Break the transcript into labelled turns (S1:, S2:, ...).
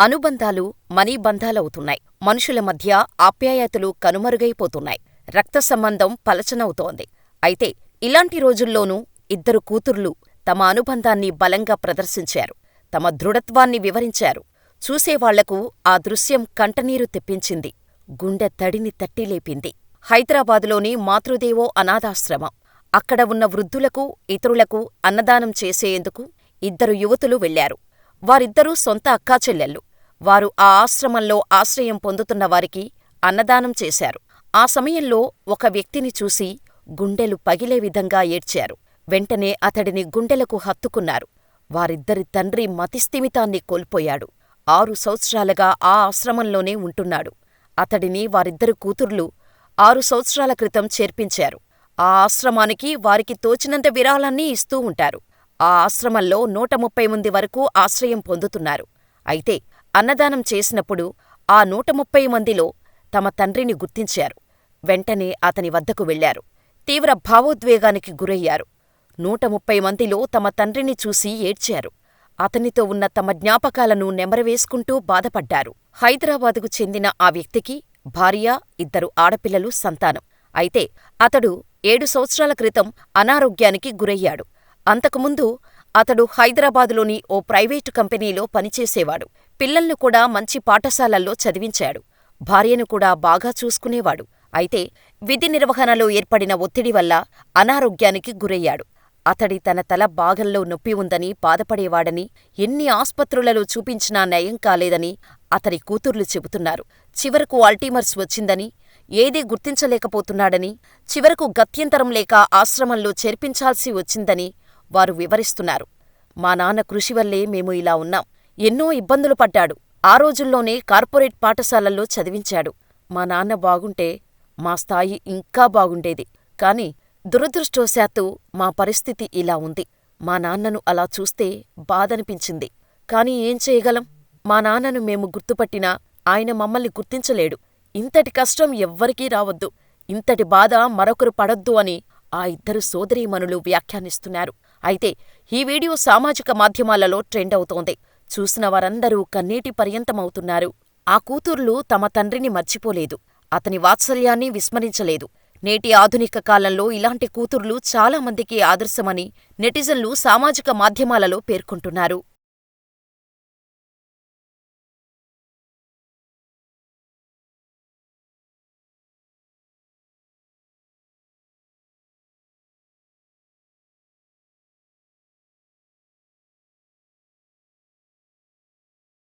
S1: అనుబంధాలు మనీబంధాలవుతున్నాయి. మనుషుల మధ్య ఆప్యాయతలు కనుమరుగైపోతున్నాయి. రక్త సంబంధం పలచనవుతోంది. అయితే ఇలాంటి రోజుల్లోనూ ఇద్దరు కూతుర్లు తమ అనుబంధాన్ని బలంగా ప్రదర్శించారు. తమ దృఢత్వాన్ని వివరించారు. చూసేవాళ్లకు ఆ దృశ్యం కంటనీరు తెప్పించింది. గుండె తడిని తట్టిలేపింది. హైదరాబాదులోని మాతృదేవో అనాథాశ్రమం. అక్కడ ఉన్న వృద్ధులకు, ఇతరులకు అన్నదానం చేసేందుకు ఇద్దరు యువతులు వెళ్లారు. వారిద్దరూ సొంత అక్కాచెల్లెళ్ళు. వారు ఆ ఆశ్రమంలో ఆశ్రయం పొందుతున్న వారికి అన్నదానం చేశారు. ఆ సమయంలో ఒక వ్యక్తిని చూసి గుండెలు పగిలే విధంగా ఏడ్చారు. వెంటనే అతడిని గుండెలకు హత్తుకున్నారు. వారిద్దరి తండ్రి మతిస్థిమితాన్ని కోల్పోయాడు. 6 సంవత్సరాలుగా ఆ ఆశ్రమంలోనే ఉంటున్నాడు. అతడిని వారిద్దరు కూతుర్లు 6 సంవత్సరాల క్రితం చేర్పించారు. ఆ ఆశ్రమానికి వారికి తోచినంత విరాళాన్ని ఇస్తూ ఉంటారు. ఆ ఆశ్రమంలో 130 మంది వరకు ఆశ్రయం పొందుతున్నారు. అయితే అన్నదానం చేసినప్పుడు ఆ 130 మందిలో తమ తండ్రిని గుర్తించారు. వెంటనే అతని వద్దకు వెళ్లారు. తీవ్ర భావోద్వేగానికి గురయ్యారు. 130 మందిలో తమ తండ్రిని చూసి ఏడ్చారు. అతనితో ఉన్న తమ జ్ఞాపకాలను నెమరవేసుకుంటూ బాధపడ్డారు. హైదరాబాదుకు చెందిన ఆ వ్యక్తికి భార్య, 2 ఆడపిల్లలు సంతానం. అయితే అతడు 7 సంవత్సరాల క్రితం అనారోగ్యానికి గురయ్యాడు. అంతకుముందు అతడు హైదరాబాదులోని ఓ ప్రైవేటు కంపెనీలో పనిచేసేవాడు. పిల్లల్ని కూడా మంచి పాఠశాలల్లో చదివించాడు. భార్యను కూడా బాగా చూసుకునేవాడు. అయితే విధి నిర్వహణలో ఏర్పడిన ఒత్తిడి వల్ల అనారోగ్యానికి గురయ్యాడు. అతడి తన తల భాగంలో నొప్పి ఉందని బాధపడేవాడని, ఎన్ని ఆస్పత్రులలో చూపించినా నయం కాలేదని అతడి కూతుర్లు చెబుతున్నారు. చివరకు అల్టీమర్స్ వచ్చిందని, ఏదీ గుర్తించలేకపోతున్నాడని, చివరకు గత్యంతరం లేక ఆశ్రమంలో చేర్పించాల్సి వచ్చిందని వారు వివరిస్తున్నారు. మా నాన్న కృషి వల్లే మేము ఇలా ఉన్నాం. ఎన్నో ఇబ్బందులు పడ్డాడు. ఆ రోజుల్లోనే కార్పొరేట్ పాఠశాలల్లో చదివించాడు. మా నాన్న బాగుంటే మా స్థాయి ఇంకా బాగుండేది. కాని దురదృష్టవశాత్తు మా పరిస్థితి ఇలా ఉంది. మా నాన్నను అలా చూస్తే బాధనిపించింది. కాని ఏం చేయగలం? మా నాన్నను మేము గుర్తుపట్టినా ఆయన మమ్మల్ని గుర్తించలేడు. ఇంతటి కష్టం ఎవ్వరికీ రావద్దు, ఇంతటి బాధ మరొకరు పడొద్దు అని ఆ ఇద్దరు సోదరీమణులు వ్యాఖ్యానిస్తున్నారు. అయితే ఈ వీడియో సామాజిక మాధ్యమాలలో ట్రెండ్ అవుతోంది. చూసిన వారందరూ కన్నీటి పర్యంతమవుతున్నారు. ఆ కూతుర్లు తమ తండ్రిని మర్చిపోలేదు. అతని వాత్సల్యాన్ని విస్మరించలేదు. నేటి ఆధునిక కాలంలో ఇలాంటి కూతుర్లు చాలామందికి ఆదర్శమని నెటిజన్లు సామాజిక మాధ్యమాలలో పేర్కొంటున్నారు.